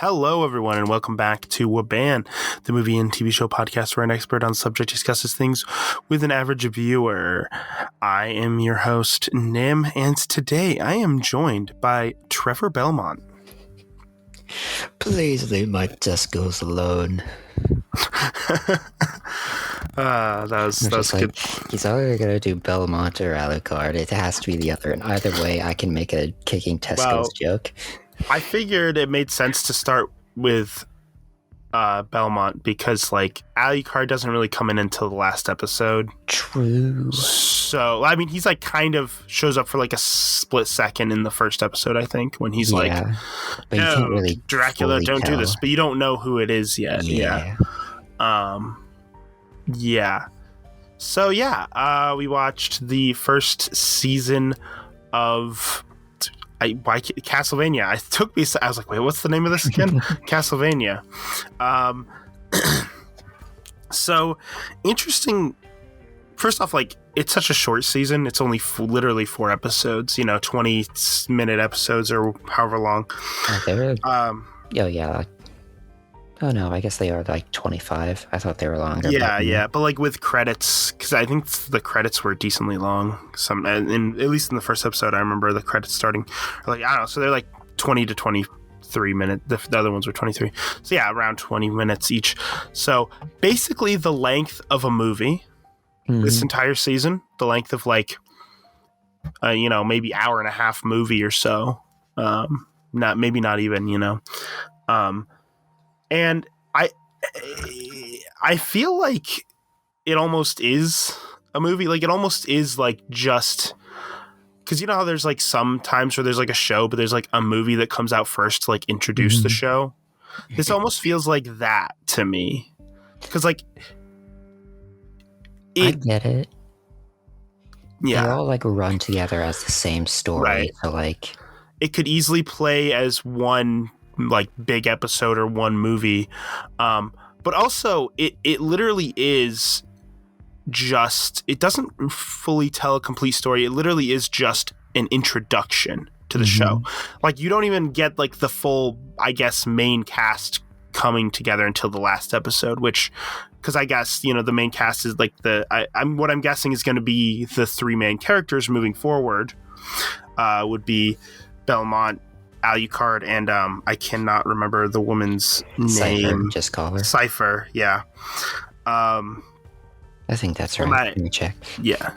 Hello, everyone, and welcome back to WABAN, the movie and TV show podcast where an expert on subject discusses things with an average viewer. I am your host, Nim, and today I am joined by Trevor Belmont. Please leave my Tesco's alone. That was good. He's either going to do Belmont or Alucard. It has to be the other. And either way, I can make a kicking Tesco's joke. I figured it made sense to start with Belmont because, like, Alucard doesn't really come in until the last episode. True. So, I mean, he's like kind of shows up for like a split second in the first episode, I think, when he's like, but you can't really Dracula, don't tell. do this. But you don't know who it is yet. Yeah. So, we watched the first season of Castlevania. I was like, wait, what's the name of this again? Castlevania. So interesting. First off, like, it's such a short season. It's only literally 4 episodes, 20-minute episodes or however long. Oh no, I guess they are like 25. I thought they were longer. Yeah, but like with credits, because I think the credits were decently long. At least in the first episode, I remember the credits starting, like, I don't know, so they're like 20 to 23 minutes. The other ones were 23. So yeah, around 20 minutes each. So basically the length of a movie, this entire season, the length of like, maybe hour and a half movie or so. Not even. And I feel like it almost is a movie. Like, it almost is like just because you know how there's like some times where there's like a show, but there's like a movie that comes out first to like introduce the show. This almost feels like that to me because like I get it. Yeah, they all like run together as the same story. Right. So like it could easily play as one like big episode or one movie, but also it literally is just, it doesn't fully tell a complete story. It literally is just an introduction to the show. Like, you don't even get like the full, I guess, main cast coming together until the last episode, which, because I guess, the main cast is like what I'm guessing is going to be the 3 main characters moving forward, would be Belmont, Alucard, and I cannot remember the woman's name. Cypher, just call her Cypher. Yeah. I think that's right. Let me check. Yeah.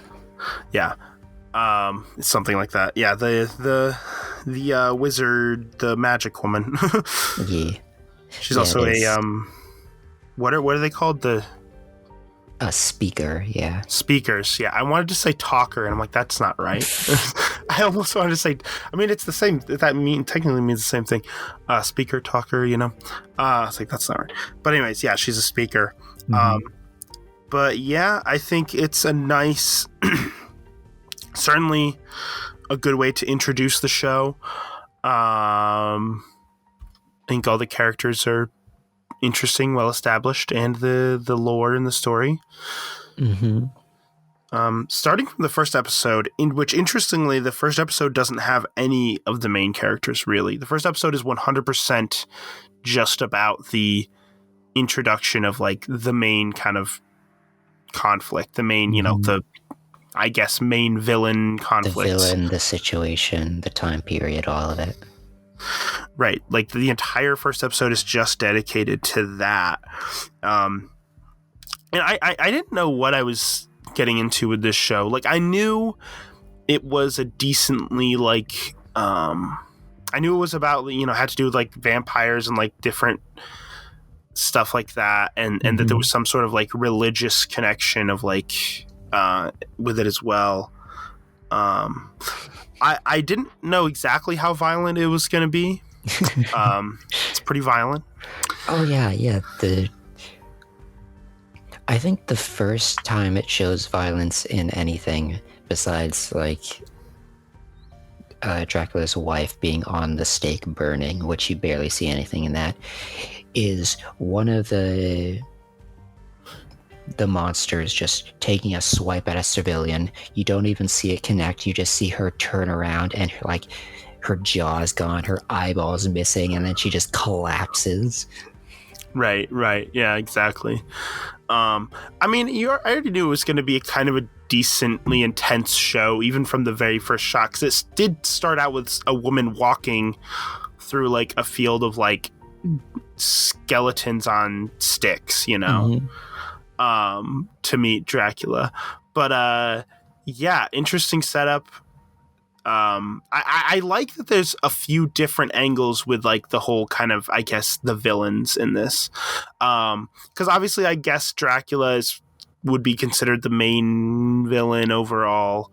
Something like that. Yeah. The wizard, the magic woman. Yeah. She's also a what are they called? A speaker, yeah. Speakers, yeah. I wanted to say talker, and I'm like, that's not right. I almost wanted to say, I mean, it's the same. Technically means the same thing. Speaker, talker, it's like, that's not right. But anyways, yeah, she's a speaker. But yeah, I think it's a nice, certainly a good way to introduce the show. I think all the characters are interesting, well established, and the lore in the story. Starting from the first episode, in which, interestingly, the first episode doesn't have any of the main characters, really. The first episode is 100% just about the introduction of like the main kind of conflict, the main, the, I guess, main villain conflict. The villain, the situation, the time period, all of it. Right, like the entire first episode is just dedicated to that, and I didn't know what I was getting into with this show. Like, I knew it was a decently like, I knew it was about, had to do with like vampires and like different stuff like that, and that there was some sort of like religious connection of like with it as well. I didn't know exactly how violent it was going to be. It's pretty violent. Oh yeah. I think the first time it shows violence in anything besides like Dracula's wife being on the stake burning, which you barely see anything in that, is one of the monsters just taking a swipe at a civilian. You don't even see it connect. You just see her turn around and like her jaw's gone, her eyeball's missing, and then she just collapses. Right. Yeah, exactly. I mean, I already knew it was going to be kind of a decently intense show, even from the very first shot, because it did start out with a woman walking through like a field of like skeletons on sticks, you know, to meet Dracula. But yeah, interesting setup. I like that there's a few different angles with like the whole kind of, I guess, the villains in this, because obviously I guess Dracula would be considered the main villain overall.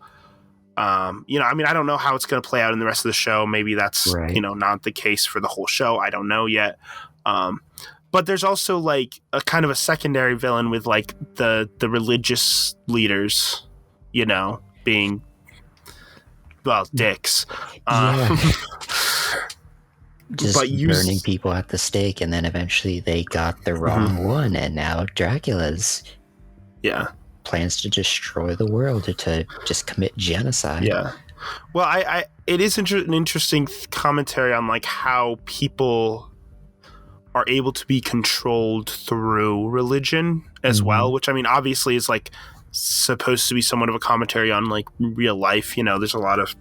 You know, I mean, I don't know how it's going to play out in the rest of the show. Maybe that's Right. you know, not the case for the whole show. I don't know yet. But there's also like a kind of a secondary villain with like the religious leaders, you know, being, well, dicks. Yeah. Just but burning people at the stake, and then eventually they got the wrong one, and now Dracula's plans to destroy the world, to just commit genocide. Yeah. Well, it is an interesting commentary on like how people are able to be controlled through religion as well, which I mean, obviously is like supposed to be somewhat of a commentary on like real life. You know, there's a lot of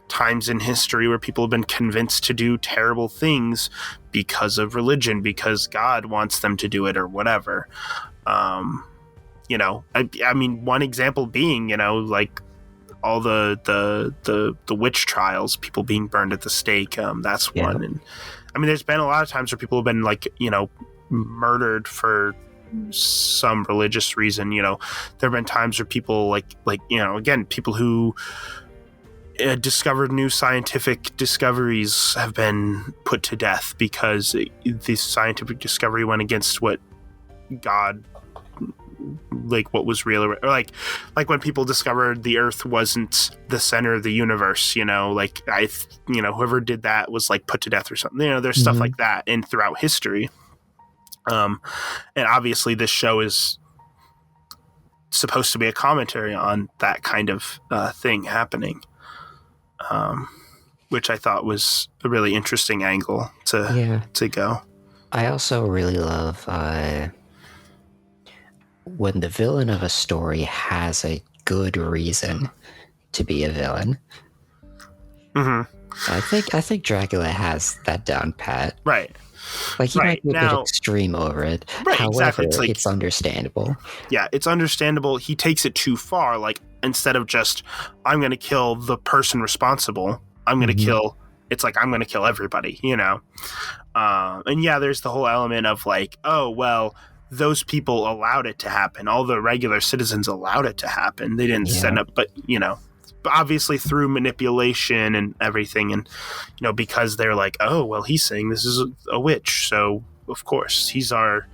times in history where people have been convinced to do terrible things because of religion, because God wants them to do it or whatever. You know, I mean, one example being, you know, like all the witch trials, people being burned at the stake. That's one. And I mean, there's been a lot of times where people have been like, you know, murdered for some religious reason. You know, there have been times where people like, you know, again, people who discovered new scientific discoveries have been put to death because this scientific discovery went against what God, like what was real, or like when people discovered the Earth wasn't the center of the universe, you know, like you know, whoever did that was like put to death or something. You know, there's stuff like that in throughout history. And obviously this show is supposed to be a commentary on that kind of thing happening, which I thought was a really interesting angle to go. I also really love when the villain of a story has a good reason to be a villain. I think Dracula has that down pat. Right. Like, he might be a bit extreme over it. Right, however, exactly. It's understandable. Yeah, it's understandable. He takes it too far. Like, instead of just, I'm going to kill the person responsible, I'm going to kill, it's like, I'm going to kill everybody, you know? And yeah, there's the whole element of like, oh, well, those people allowed it to happen. All the regular citizens allowed it to happen. They didn't send up, but, you know, obviously through manipulation and everything. And, you know, because they're like, oh, well, he's saying this is a witch. So, of course, he's our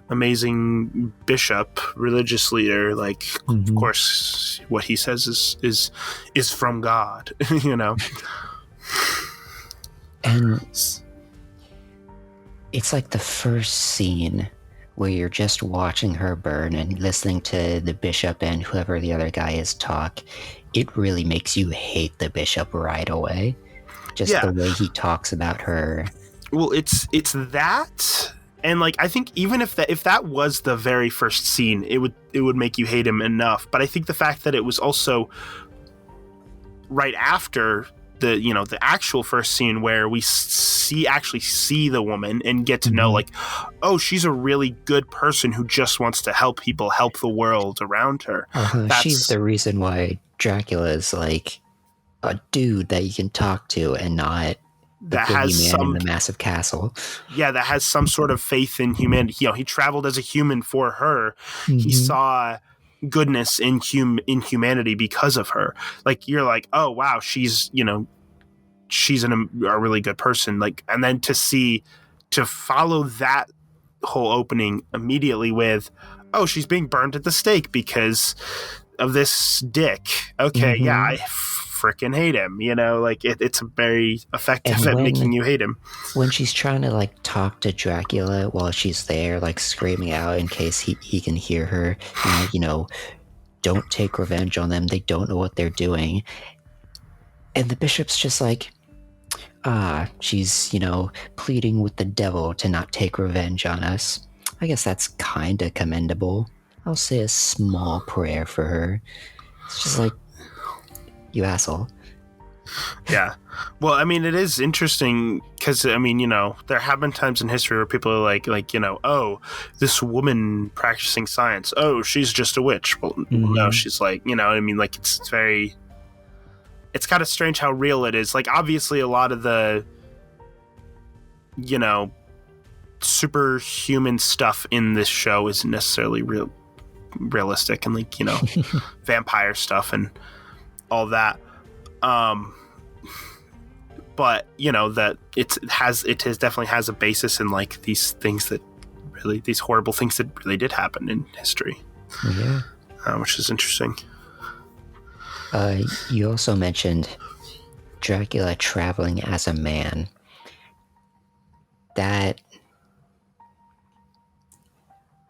amazing bishop, religious leader. Like, of course, what he says is from God, you know? And it's like the first scene where you're just watching her burn and listening to the bishop and whoever the other guy is talk. It really makes you hate the bishop right away. Just the way he talks about her. Well, it's that, and like, I think even if that was the very first scene, it would make you hate him enough. But I think the fact that it was also right after the, you know, the actual first scene where we actually see the woman and get to know, like, oh, she's a really good person who just wants to help people, help the world around her. She's the reason why Dracula is like a dude that you can talk to and not that has man in the massive castle. Yeah, that has some sort of faith in humanity. You know, he traveled as a human for her. He saw goodness in humanity because of her. Like, you're like, oh wow, she's, you know, she's a really good person. Like, and then to follow that whole opening immediately with, oh, she's being burned at the stake because of this dick. Okay, yeah, I freaking hate him. You know, like it's very effective at making you hate him. When she's trying to like talk to Dracula while she's there, like screaming out in case he can hear her, and, you know, don't take revenge on them. They don't know what they're doing. And the bishop's just like, she's, pleading with the devil to not take revenge on us. I guess that's kind of commendable. I'll say a small prayer for her. It's just like, you asshole. Yeah. Well, I mean, it is interesting because, I mean, there have been times in history where people are like, oh, this woman practicing science, oh, she's just a witch. Well, no, she's like, I mean, like, it's kind of strange how real it is. Like, obviously, a lot of the, superhuman stuff in this show isn't necessarily realistic, and like, vampire stuff and all that. But that it definitely has a basis in like these horrible things that really did happen in history. Yeah. Which is interesting. You also mentioned Dracula traveling as a man. That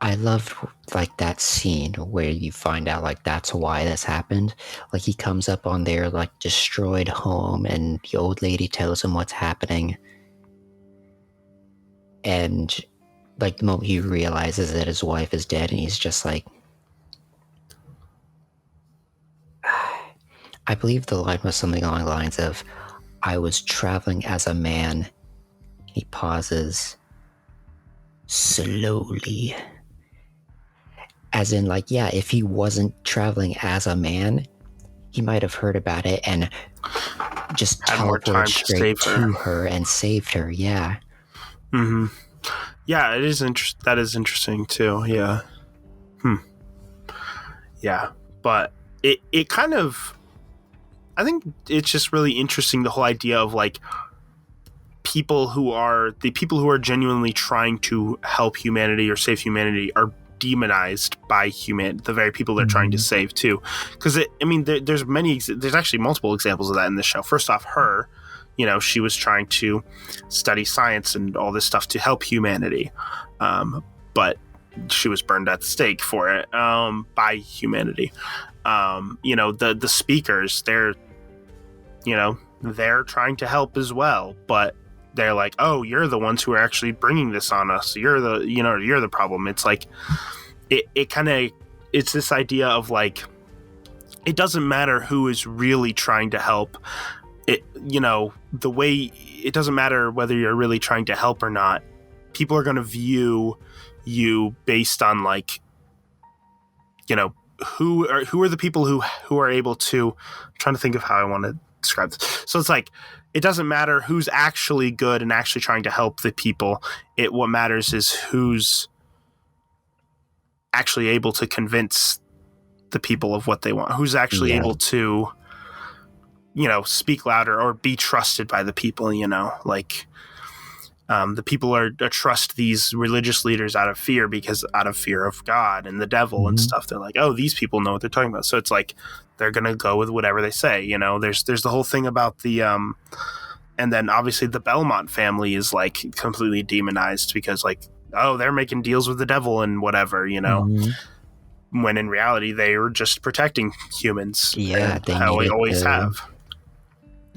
I loved, like, that scene where you find out, like, that's why this happened. Like, he comes up on their, like, destroyed home, and the old lady tells him what's happening. And, like, the moment he realizes that his wife is dead, and he's just like... I believe the line was something along the lines of, I was traveling as a man. He pauses. Slowly. As in, like, yeah, if he wasn't traveling as a man, he might have heard about it and just teleported straight to her and saved her, yeah. Mm-hmm. Yeah, it is that is interesting, too, yeah. Yeah, but it kind of... I think it's just really interesting, the whole idea of, like, people who are genuinely trying to help humanity or save humanity are demonized by the very people they're trying to save too. Because there's actually multiple examples of that in this show. First off, her, she was trying to study science and all this stuff to help humanity, but she was burned at the stake for it by humanity. The speakers, they're trying to help as well, but they're like, oh, you're the ones who are actually bringing this on us. You're the problem. It's like, it's this idea of like, it doesn't matter who is really trying to help. It doesn't matter whether you're really trying to help or not. People are going to view you based on like, who are the people who are able to... I'm trying to think of how I want to describe this. So it's like, it doesn't matter who's actually good and actually trying to help the people. What matters is who's actually able to convince the people of what they want. Who's actually able to, speak louder or be trusted by the people, like... the people trust these religious leaders out of fear of God and the devil and stuff. They're like, oh, these people know what they're talking about. So it's like, they're going to go with whatever they say. There's the whole thing about the, and then obviously the Belmont family is like completely demonized because like, oh, they're making deals with the devil and whatever, when in reality, they were just protecting humans. Yeah. They always have.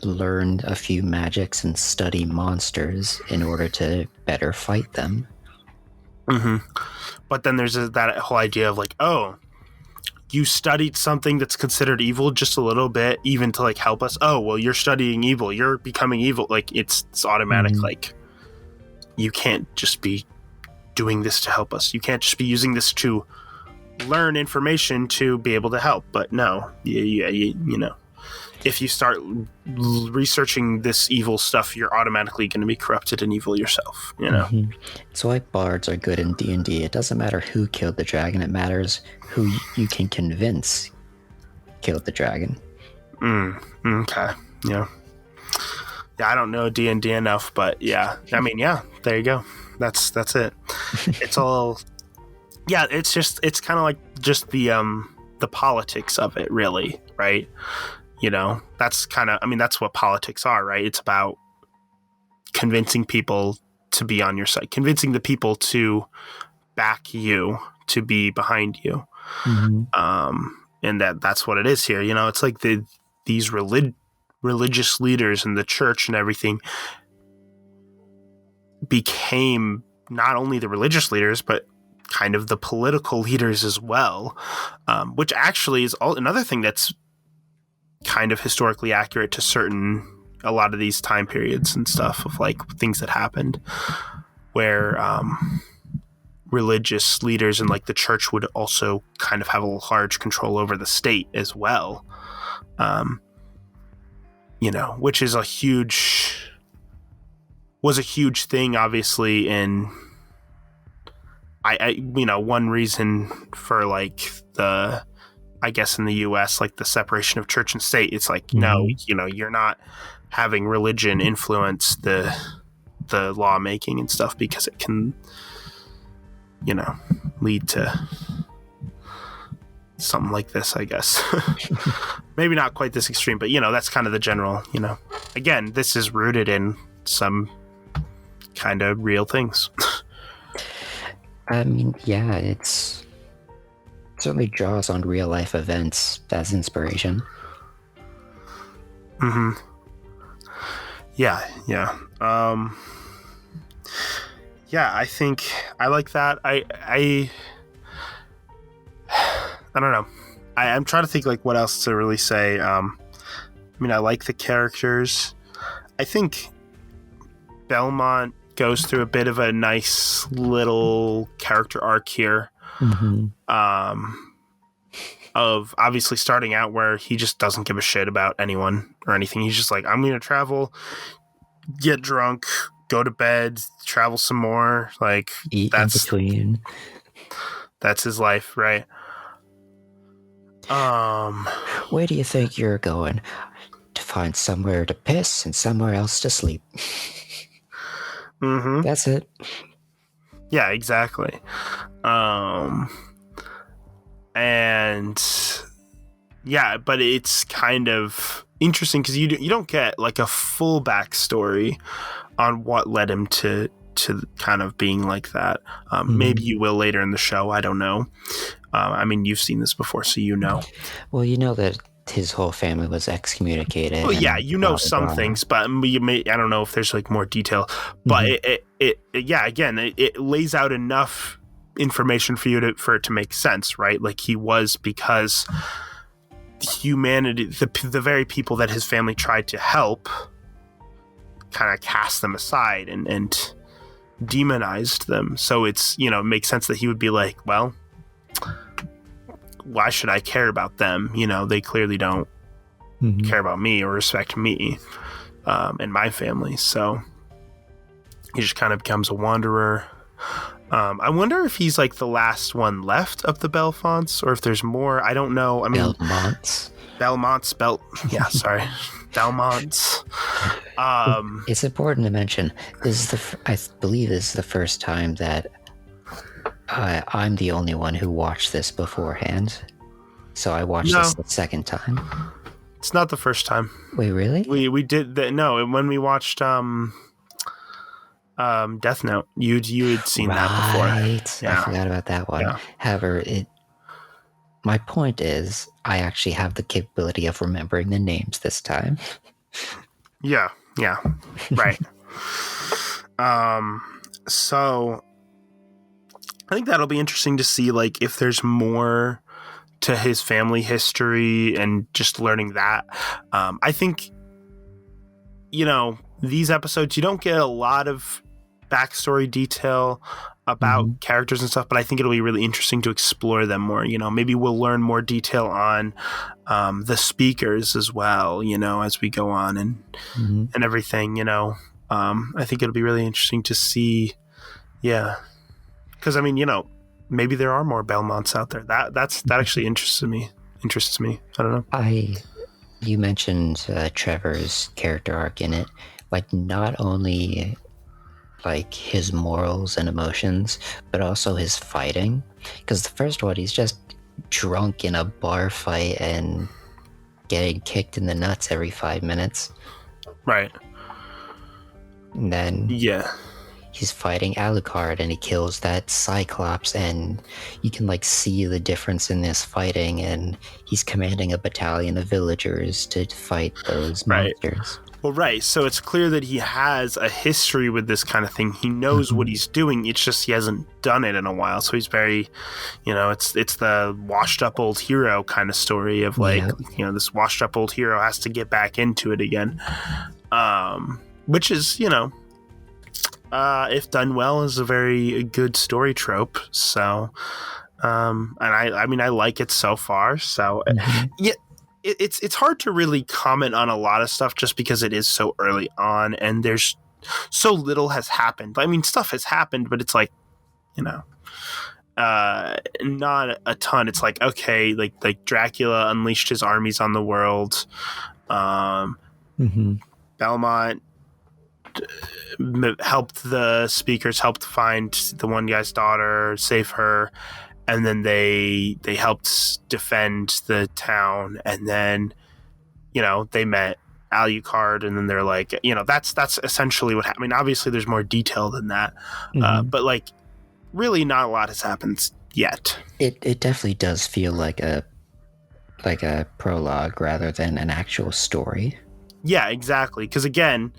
Learn a few magics and study monsters in order to better fight them. But then there's that whole idea of like, oh, you studied something that's considered evil just a little bit, even to like help us. Oh, well, you're studying evil. You're becoming evil. Like it's automatic. Like you can't just be doing this to help us. You can't just be using this to learn information to be able to help. But no, if you start researching this evil stuff, you're automatically going to be corrupted and evil yourself, It's why bards are good in D&D. It doesn't matter who killed the dragon. It matters who you can convince killed the dragon. Okay. Yeah. Yeah, I don't know D&D enough, but yeah. I mean, yeah, there you go. That's it. It's all... Yeah, it's kind of like just the politics of it, really, right? That's that's what politics are, right? It's about convincing people to be on your side, convincing the people to back you, to be behind you. And that's what it is here. It's like these religious leaders in the church and everything became not only the religious leaders, but kind of the political leaders as well, which actually is another thing that's kind of historically accurate to a lot of these time periods and stuff of like things that happened where religious leaders and like the church would also kind of have a large control over the state as well, which is was a huge thing, obviously, in one reason for like I guess in the US, like the separation of church and state, it's like, no, you're not having religion influence the lawmaking and stuff because it can, lead to something like this, I guess. Maybe not quite this extreme, but that's kind of the general, again, this is rooted in some kind of real things. I mean, yeah, it certainly draws on real life events as inspiration. Mm-hmm. Yeah. I think I like that. I don't know. I'm trying to think like what else to really say. I like the characters. I think Belmont goes through a bit of a nice little character arc here. Mm-hmm. Of obviously starting out where he just doesn't give a shit about anyone or anything. He's just like, I'm going to travel, get drunk, go to bed, travel some more. Like eat in between. That's his life, right? Where do you think you're going? To find somewhere to piss and somewhere else to sleep. Mm-hmm. That's it. Yeah, exactly. And yeah, but it's kind of interesting because you don't get like a full backstory on what led him to kind of being like that. Maybe you will later in the show. I don't know. You've seen this before, so Well, you know that his whole family was excommunicated. Well, yeah, some things, but I don't know if there's like more detail. But it lays out enough information for it to make sense, right? Like he was, because humanity, the very people that his family tried to help, kind of cast them aside and demonized them. So it's, it makes sense that he would be like, well, why should I care about them? They clearly don't care about me or respect me and my family. So he just kind of becomes a wanderer. I wonder if he's like the last one left of the Belmonts, or if there's more. I don't know. Belmonts. Yeah, sorry. Belmonts. It's important to mention, I believe this is the first time that I'm the only one who watched this beforehand. So I watched this the second time. It's not the first time. Wait, really? We did that. No, when we watched Death Note, you had seen that before. Right. Yeah. I forgot about that one. Yeah. However, my point is, I actually have the capability of remembering the names this time. Yeah. Right. So I think that'll be interesting to see, like, if there's more to his family history and just learning that. I think, these episodes, you don't get a lot of backstory detail about characters and stuff, but I think it'll be really interesting to explore them more. Maybe we'll learn more detail on the speakers as well, as we go on and everything, I think it'll be really interesting to see. Yeah. Because maybe there are more Belmonts out there. That actually interests me. I don't know. You mentioned Trevor's character arc in it. Like, not only like his morals and emotions, but also his fighting. Because the first one, he's just drunk in a bar fight and getting kicked in the nuts every 5 minutes. Right. And then he's fighting Alucard and he kills that Cyclops, and you can like see the difference in this fighting, and he's commanding a battalion of villagers to fight those Right. monsters. Well, right. So it's clear that he has a history with this kind of thing. He knows what he's doing. It's just he hasn't done it in a while. So he's very, it's the washed up old hero kind of story of like, this washed up old hero has to get back into it again. Which is, if done well, is a very good story trope. So, and I mean, I like it so far. So, yeah. It's hard to really comment on a lot of stuff just because it is so early on and there's so little has happened. I mean, stuff has happened, but it's like, not a ton. It's like, okay, like Dracula unleashed his armies on the world. Belmont helped the speakers, helped find the one guy's daughter, save her. And then they helped defend the town, and then, they met Alucard, and then they're like, that's essentially what happened. I mean, obviously there's more detail than that, but like, really not a lot has happened yet. It definitely does feel like a prologue rather than an actual story. Yeah, exactly. Because again,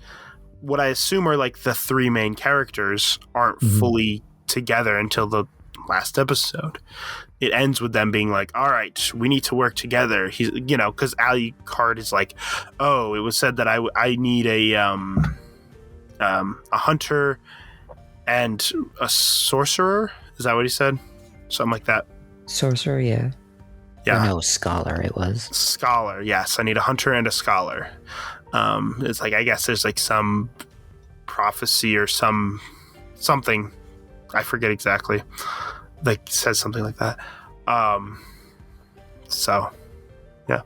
what I assume are like the three main characters aren't fully together until the last episode. It ends with them being like, all right, we need to work together. He's, because Alucard is like, oh, it was said that I need a hunter and a sorcerer. Is that what he said? Something like that. Sorcerer, yeah. Yeah. Or no, scholar it was. Scholar, yes. I need a hunter and a scholar. It's like, I guess there's like some prophecy or something. I forget exactly. Like says something like that. So, yeah.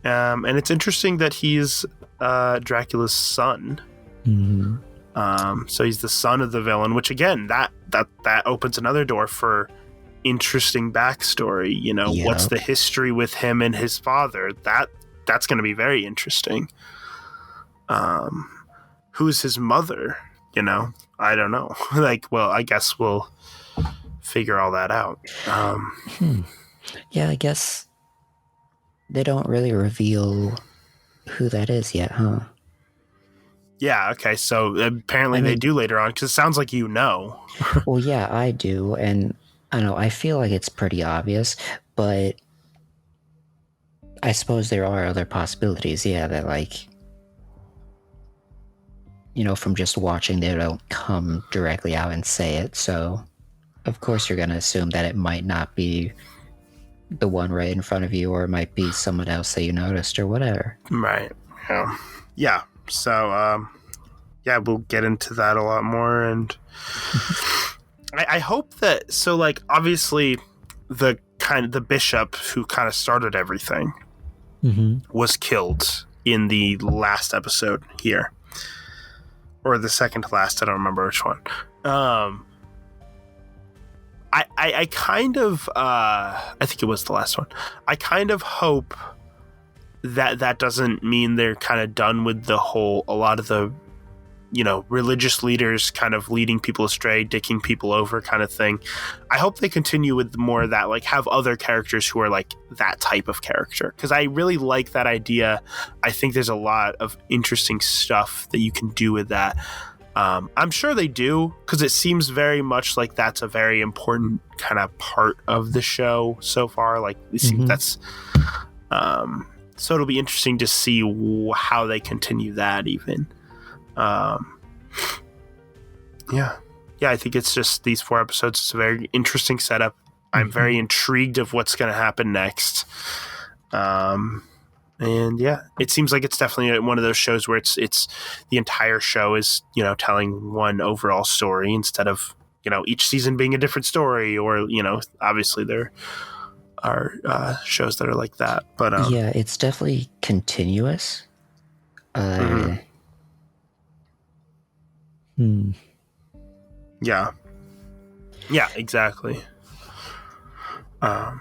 And it's interesting that he's Dracula's son. So he's the son of the villain, which again, that opens another door for interesting backstory. What's the history with him and his father? That's going to be very interesting. Who's his mother? I don't know. Like, well, I guess we'll figure all that out. Yeah, I guess they don't really reveal who that is yet, huh? Yeah, okay. So apparently they do later on, because it sounds like Well, yeah, I do. And I don't know, I feel like it's pretty obvious, but I suppose there are other possibilities, that like, from just watching, they don't come directly out and say it. So, of course, you're going to assume that it might not be the one right in front of you, or it might be someone else that you noticed or whatever. Right. Yeah. Yeah. So, we'll get into that a lot more. And I hope that, so like, obviously the bishop who kind of started everything was killed in the last episode here. Or the second to last, I don't remember which one. I kind of, I think it was the last one. I kind of hope that doesn't mean they're kind of done with a lot of the, religious leaders kind of leading people astray, dicking people over kind of thing. I hope they continue with more of that, like have other characters who are like that type of character. Because I really like that idea. I think there's a lot of interesting stuff that you can do with that. I'm sure they do, because it seems very much like that's a very important kind of part of the show so far. Like, that's so it'll be interesting to see how they continue that even. Yeah, I think it's just these 4 episodes. It's a very interesting setup. I'm very intrigued of what's going to happen next. And yeah, it seems like it's definitely one of those shows where it's the entire show is, telling one overall story instead of, each season being a different story, or, obviously there are shows that are like that. But yeah, it's definitely continuous. Yeah, exactly. I'm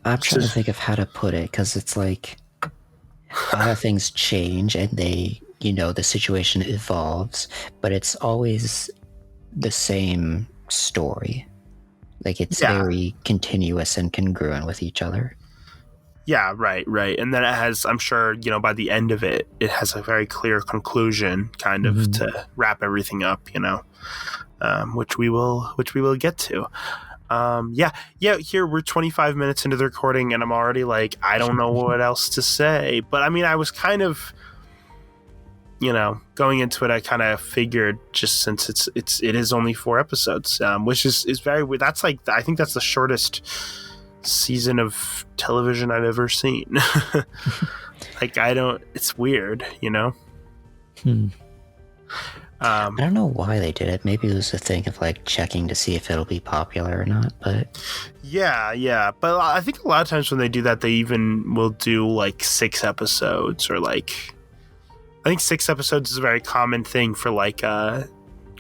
trying to think of how to put it, because it's like a lot of things change and they, the situation evolves, but it's always the same story. Like, it's Yeah. very continuous and congruent with each other. Yeah, right. And then it has, I'm sure, by the end of it, it has a very clear conclusion, kind of, to wrap everything up, which we will get to. Here we're 25 minutes into the recording, and I'm already like, I don't know what else to say. But I mean, I was kind of, going into it, I kind of figured, just since it is only 4 episodes, which is very weird. That's like, I think that's the shortest season of television I've ever seen. Like, it's weird, I don't know why they did it. Maybe it was a thing of like checking to see if it'll be popular or not, but yeah, but I think a lot of times when they do that, they even will do like 6 episodes, or like, I think 6 episodes is a very common thing for like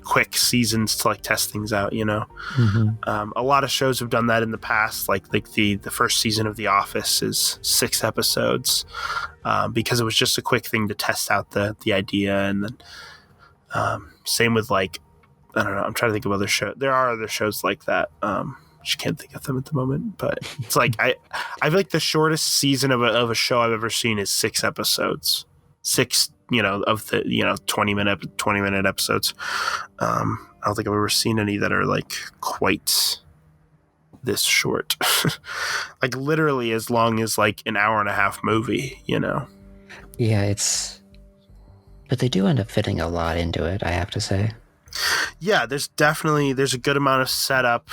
quick seasons to like test things out, A lot of shows have done that in the past, like the first season of The Office is 6 episodes, because it was just a quick thing to test out the idea. And then same with, like, I don't know, I'm trying to think of other shows. There are other shows like that. Just can't think of them at the moment, but it's like I feel like the shortest season of a show I've ever seen is 6 episodes. 6 of the 20 minute episodes. I don't think I've ever seen any that are like quite this short. Like literally as long as like an hour and a half movie, Yeah, but they do end up fitting a lot into it, I have to say. Yeah, there's a good amount of setup.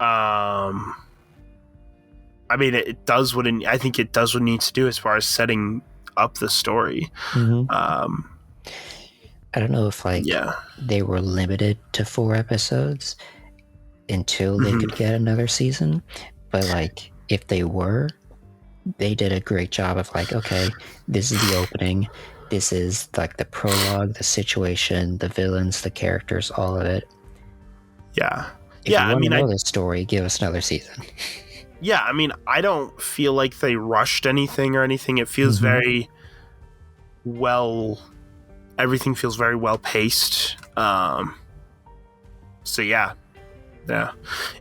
I mean, it does what I think it does what it needs to do as far as setting up the story. I don't know if they were limited to 4 episodes until they could get another season, but like if they were, they did a great job of like, okay, this is the opening, this is like the prologue, the situation, the villains, the characters, all of it. Yeah. If you want to know the story, give us another season. Yeah, I mean, I don't feel like they rushed anything or anything. It feels very everything feels very well paced. So yeah.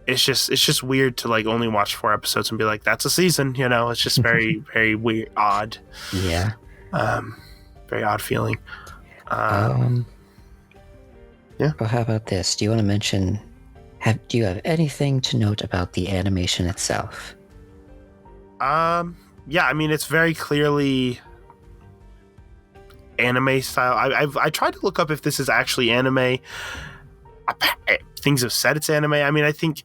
It's just weird to like only watch 4 episodes and be like, that's a season, It's just very, very weird, odd. Yeah. Very odd feeling. Yeah. Well, how about this? Do you want to mention? Do you have anything to note about the animation itself? Yeah, I mean, it's very clearly anime style. I tried to look up if this is actually anime. Things have said it's anime. I mean, I think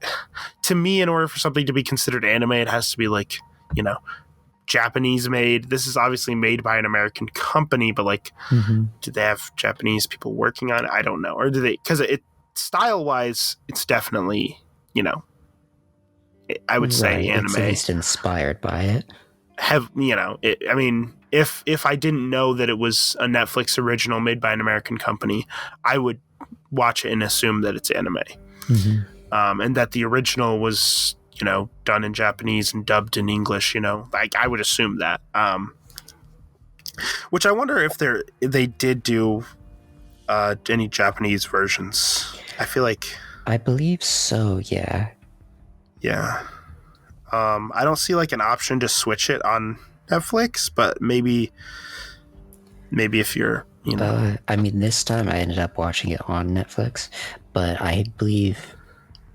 to me, in order for something to be considered anime, it has to be like, Japanese made. This is obviously made by an American company, but like, do they have Japanese people working on it? I don't know. Or do they? Because style wise, it's definitely, I would say anime. It's at least inspired by it. I mean, if I didn't know that it was a Netflix original made by an American company, I would watch it and assume that it's anime. And that the original was, done in Japanese and dubbed in English, like I would assume that. Which I wonder if they did do any Japanese versions. I feel like, I believe so, yeah. Yeah. I don't see like an option to switch it on Netflix, but maybe if you're, I mean, this time I ended up watching it on Netflix, but I believe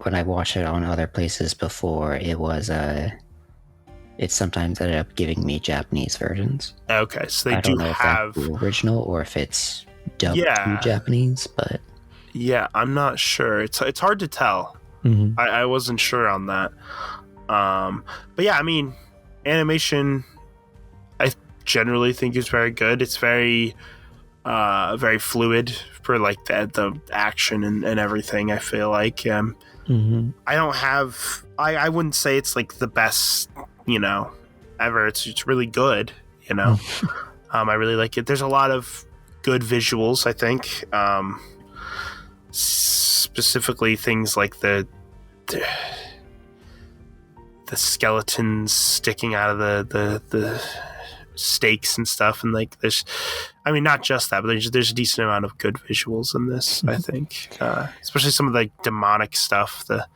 when I watched it on other places before, it was it sometimes ended up giving me Japanese versions. Okay, so I don't know if that's the original or if it's dubbed to Japanese, but yeah, I'm not sure. It's hard to tell. I wasn't sure on that. But yeah, I mean, animation, I generally think is very good. It's very fluid for like the action and everything. I feel like I don't have. I wouldn't say it's like the best, ever. It's really good. I really like it. There's a lot of good visuals, I think. Specifically things like the skeletons sticking out of the stakes and stuff, and like this, I mean, not just that, but there's a decent amount of good visuals in this, I think. Especially some of the demonic stuff, the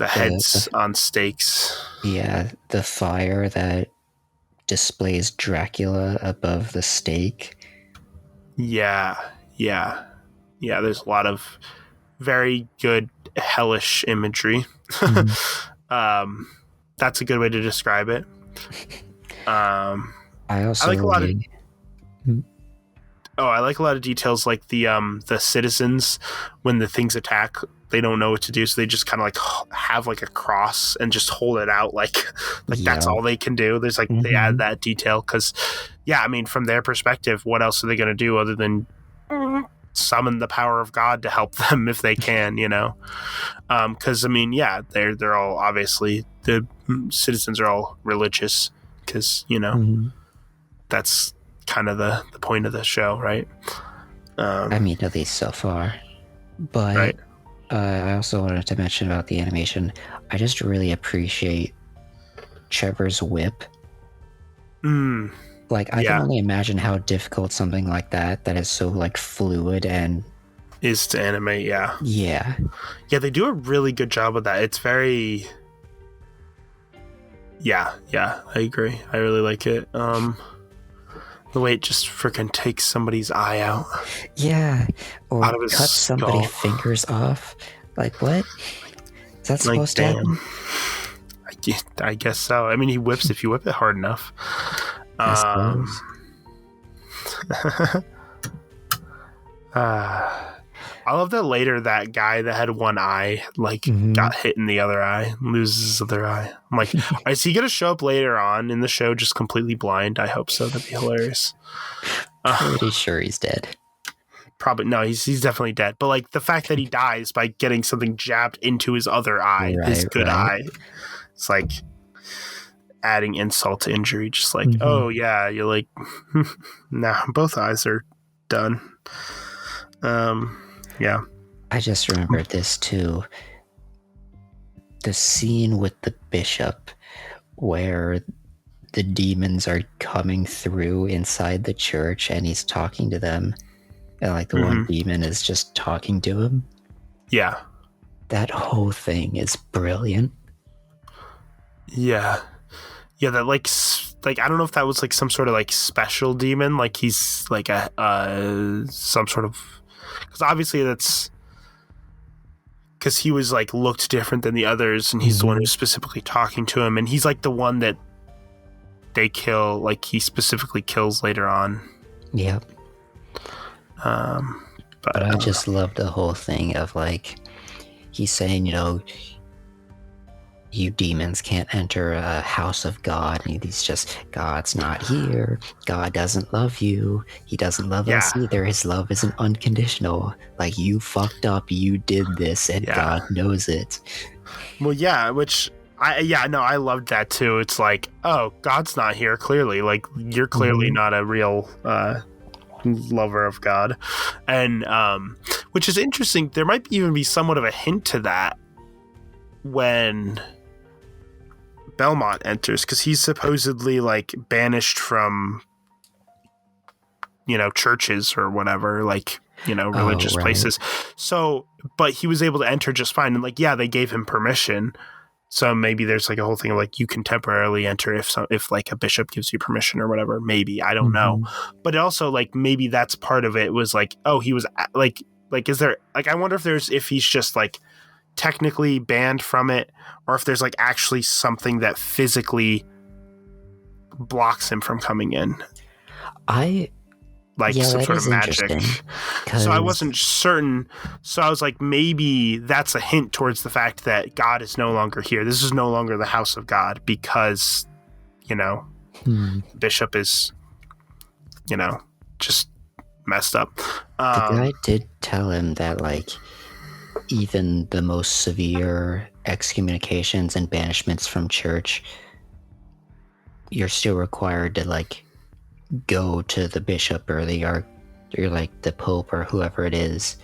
heads on stakes. Yeah, the fire that displays Dracula above the stake. Yeah. There's a lot of very good hellish imagery. That's a good way to describe it. I like a lot of. I like a lot of details, like the citizens when the things attack, they don't know what to do, so they just kind of like have like a cross and just hold it out, like that's all they can do. There's like they add that detail because, I mean, from their perspective, what else are they going to do other than summon the power of God to help them if they can, because I mean, they're all obviously, the citizens are all religious because that's kind of the point of the show, right? I mean, at least so far. But right. I also wanted to mention about the animation. I just really appreciate Trevor's whip. Like, I can only imagine how difficult something like that is so like fluid and is to animate. Yeah, they do a really good job of that. It's very I agree. I really like it. The way it just freaking takes somebody's eye out. Yeah, or out of his cuts somebody's fingers off. Like, what? Is that supposed to happen? I guess so. I mean, he whips if you whip it hard enough. I love that later that guy that had one eye got hit in the other eye, loses his other eye. I'm like, is he gonna show up later on in the show just completely blind? I hope so. That'd be hilarious. Pretty sure he's dead. Probably no, he's definitely dead. But like the fact that he dies by getting something jabbed into his other eye, his good eye, it's like adding insult to injury. Just like, oh yeah, you're like, nah, both eyes are done. Yeah. I just remembered this too. The scene with the bishop where the demons are coming through inside the church and he's talking to them. And like the one demon is just talking to him. Yeah. That whole thing is brilliant. Yeah. Yeah, that like I don't know if that was like some sort of like special demon, like he's like a some sort of, because obviously that's because he was like looked different than the others, and he's the one who's specifically talking to him, and he's like the one that they kill, like he specifically kills later on. Yep. But I just love the whole thing of like he's saying, you demons can't enter a house of God. And he's just, God's not here. God doesn't love you. He doesn't love us either. His love isn't unconditional. Like, you fucked up. You did this, and God knows it. Well, yeah, which I loved that too. It's like, oh, God's not here. Clearly, like you're clearly not a real lover of God, and which is interesting. There might even be somewhat of a hint to that when Belmont enters, because he's supposedly like banished from churches or whatever, like religious places. So but he was able to enter just fine, and like they gave him permission. So maybe there's like a whole thing of like you can temporarily enter if like a bishop gives you permission or whatever. Maybe, I don't know. But also like maybe that's part of it, was like, oh, he was like is there like, I wonder if he's just like technically banned from it, or if there's like actually something that physically blocks him from coming in. Some sort of magic. So I wasn't certain. So I was like, maybe that's a hint towards the fact that God is no longer here. This is no longer the house of God because, Bishop is, just messed up. The guy did tell him that, like, even the most severe excommunications and banishments from church, you're still required to, like, go to the bishop or or like the pope or whoever it is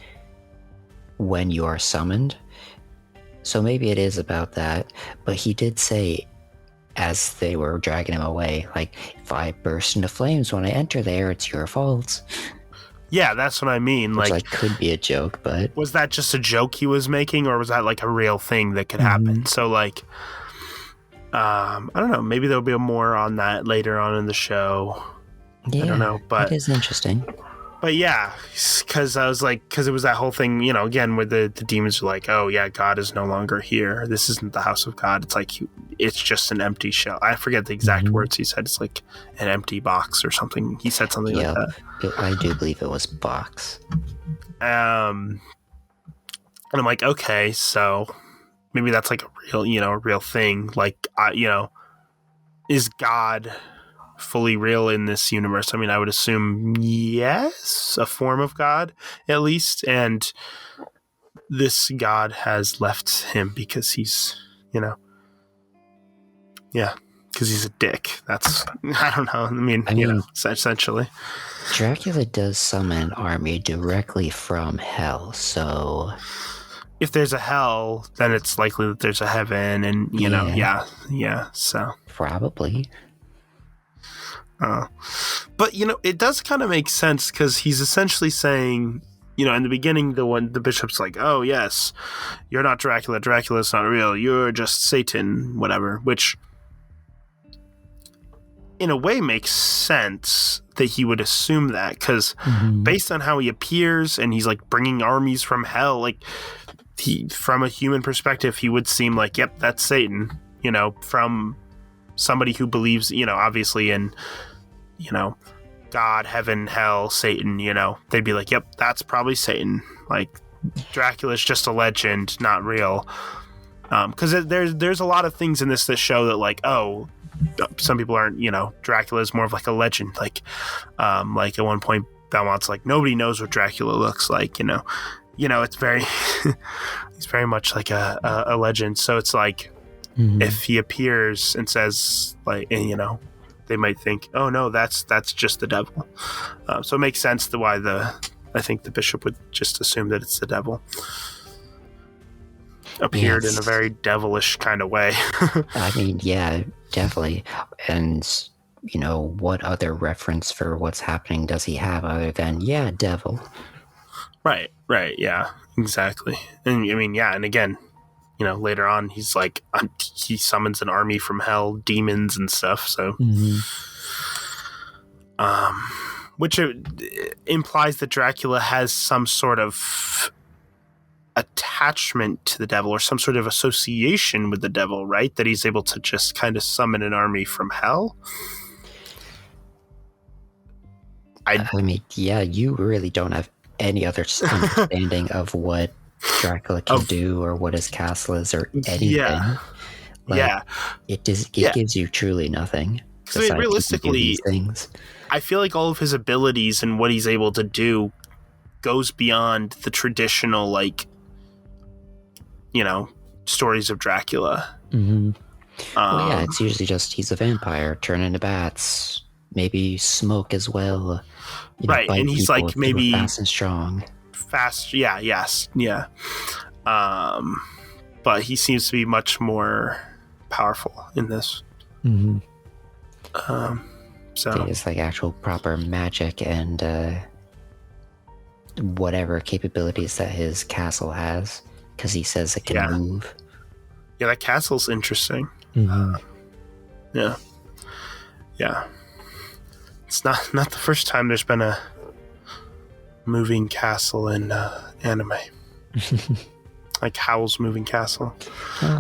when you are summoned. So maybe it is about that, but he did say as they were dragging him away, like, if I burst into flames when I enter there, it's your fault. Yeah, that's what I mean. Which, like, could be a joke, but... Was that just a joke he was making, or was that, like, a real thing that could happen? So, like, I don't know. Maybe there'll be more on that later on in the show. Yeah, I don't know, but... it is interesting. But yeah, because I was like, because it was that whole thing, you know, again, where the demons are like, oh yeah, God is no longer here. This isn't the house of God. It's like, it's just an empty shell. I forget the exact words he said. It's like an empty box or something. He said something like that. I do believe it was box. And I'm like, okay, so maybe that's like a real thing. Like, is God fully real in this universe? I mean, I would assume yes, a form of God at least, and this God has left him because he's, because he's a dick. That's, I don't know. I mean, essentially. Dracula does summon an army directly from hell, so if there's a hell, then it's likely that there's a heaven, and so probably. But it does kind of make sense, because he's essentially saying, in the beginning, the bishop's like, oh yes, you're not Dracula, Dracula's not real, you're just Satan, whatever, which in a way makes sense that he would assume that, because based on how he appears, and he's like bringing armies from hell, like from a human perspective, he would seem like, yep, that's Satan, from somebody who believes, obviously in, God, heaven, hell, Satan, they'd be like, yep, that's probably Satan. Like, Dracula's just a legend, not real. Because there's a lot of things in this that show that, like, oh, some people aren't, Dracula is more of like a legend. Like at one point, Belmont's like, nobody knows what Dracula looks like, it's very, he's very much like a legend. So it's like, if he appears and says, like, they might think, oh no, that's just the devil. So it makes sense to why I think the bishop would just assume that it's the devil. Appeared in a very devilish kind of way. I mean, yeah, definitely. And, what other reference for what's happening does he have other than, yeah, devil? Right, yeah, exactly. And I mean, yeah, and again, later on, he's like, he summons an army from hell, demons and stuff. So, which implies that Dracula has some sort of attachment to the devil, or some sort of association with the devil, right? That he's able to just kind of summon an army from hell. I mean, yeah, you really don't have any other understanding of what Dracula can do, or what his castle is, or anything. It gives you truly nothing. I mean, realistically, things. I feel like all of his abilities and what he's able to do goes beyond the traditional, like, stories of Dracula. Well, yeah, it's usually just he's a vampire, turn into bats, maybe smoke as well. Right, and he's like maybe fast and strong. Yeah. But he seems to be much more powerful in this. So it's like actual proper magic and whatever capabilities that his castle has, because he says it can move. Yeah, that castle's interesting. Yeah. It's not the first time there's been a moving castle in anime. Like Howl's Moving Castle.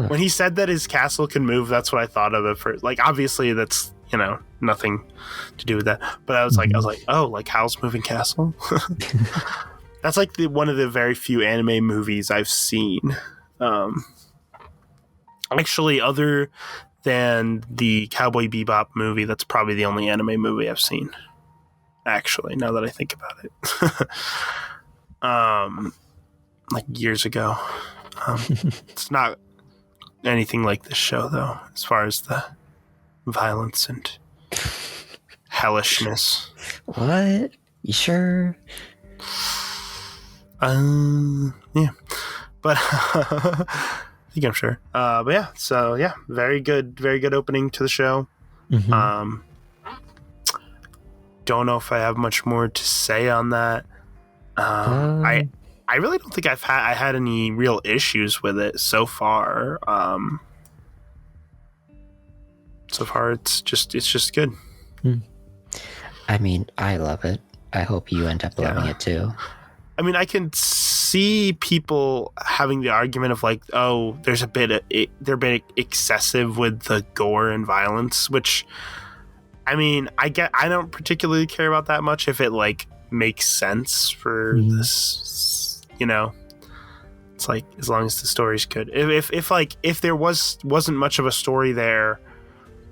When he said that his castle can move, that's what I thought of at first. Like, obviously that's, nothing to do with that. But I was like, oh, like Howl's Moving Castle? That's like one of the very few anime movies I've seen. Actually, other than the Cowboy Bebop movie, that's probably the only anime movie I've seen. Actually, now that I think about it. Like years ago. It's not anything like this show, though, as far as the violence and hellishness. What? You sure? Yeah. But I'm sure. But yeah, so yeah, very good opening to the show. Mm-hmm. Don't know if I have much more to say on that. I really don't think I had any real issues with it so far. So far it's just good. I mean, I love it. I hope you end up loving it too. I mean, I can see people having the argument of like, oh, they're a bit excessive with the gore and violence, which, I mean, I don't particularly care about that much if it like makes sense for this, you know. It's like, as long as the story's good. If there wasn't much of a story there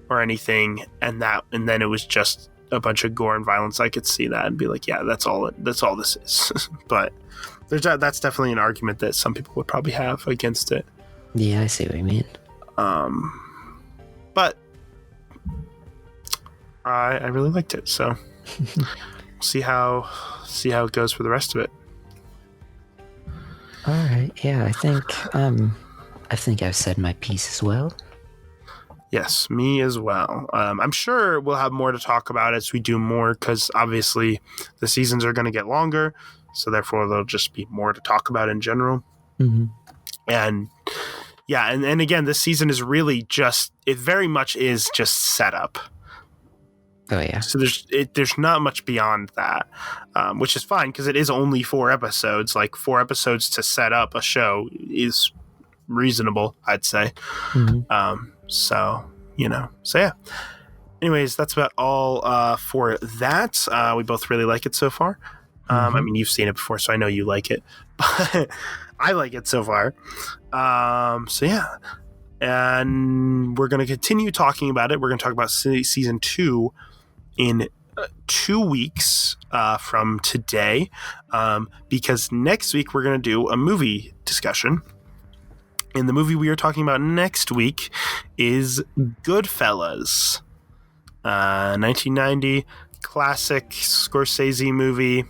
or anything, and then it was just a bunch of gore and violence, I could see that and be like, yeah, that's all this is. But that's definitely an argument that some people would probably have against it. Yeah, I see what you mean. But I really liked it, so see how it goes for the rest of it. All right, yeah, I think I've said my piece as well. Yes, me as well. I'm sure we'll have more to talk about as we do more, because obviously the seasons are going to get longer, so therefore there'll just be more to talk about in general. And yeah, and again, this season is really it very much is just setup. Oh yeah. So there's not much beyond that, which is fine because it is only 4 episodes. Like 4 episodes to set up a show is reasonable, I'd say. So yeah. Anyways, that's about all for that. We both really like it so far. I mean, you've seen it before, so I know you like it, but I like it so far. So yeah, and we're going to continue talking about it. We're going to talk about season 2 in 2 weeks from today, because next week we're going to do a movie discussion. And the movie we are talking about next week is Goodfellas, 1990 classic Scorsese movie.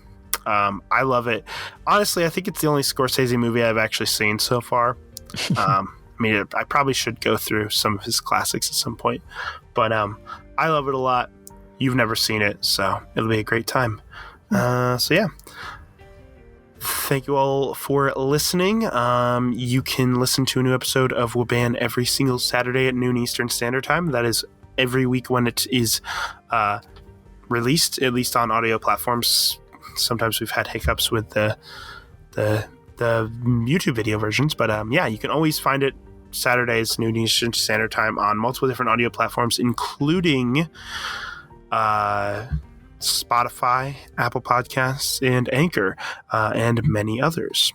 I love it. Honestly, I think it's the only Scorsese movie I've actually seen so far. I mean, I probably should go through some of his classics at some point, but I love it a lot. You've never seen it, so it'll be a great time. So yeah. Thank you all for listening. You can listen to a new episode of WABAN every single Saturday at noon Eastern Standard Time. That is every week when it is released, at least on audio platforms. Sometimes we've had hiccups with the YouTube video versions, but yeah, you can always find it Saturdays, noon Eastern Standard Time on multiple different audio platforms, including Spotify, Apple Podcasts, and Anchor, and many others.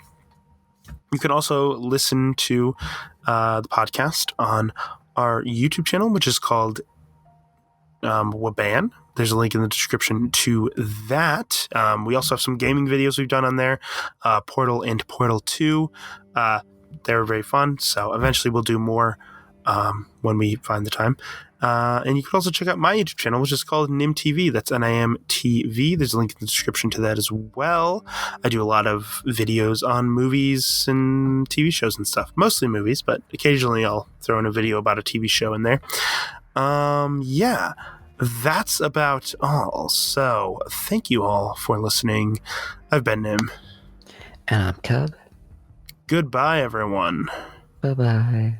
You can also listen to the podcast on our YouTube channel, which is called WABAN. There's a link in the description to that. We also have some gaming videos we've done on there, Portal and Portal 2. They're very fun, so eventually we'll do more when we find the time. And you can also check out my YouTube channel, which is called Nim TV. That's NIM TV. There's a link in the description to that as well. I do a lot of videos on movies and TV shows and stuff. Mostly movies, but occasionally I'll throw in a video about a TV show in there. Yeah, that's about all. So thank you all for listening. I've been Nim. And I'm Cub. Goodbye, everyone. Bye-bye.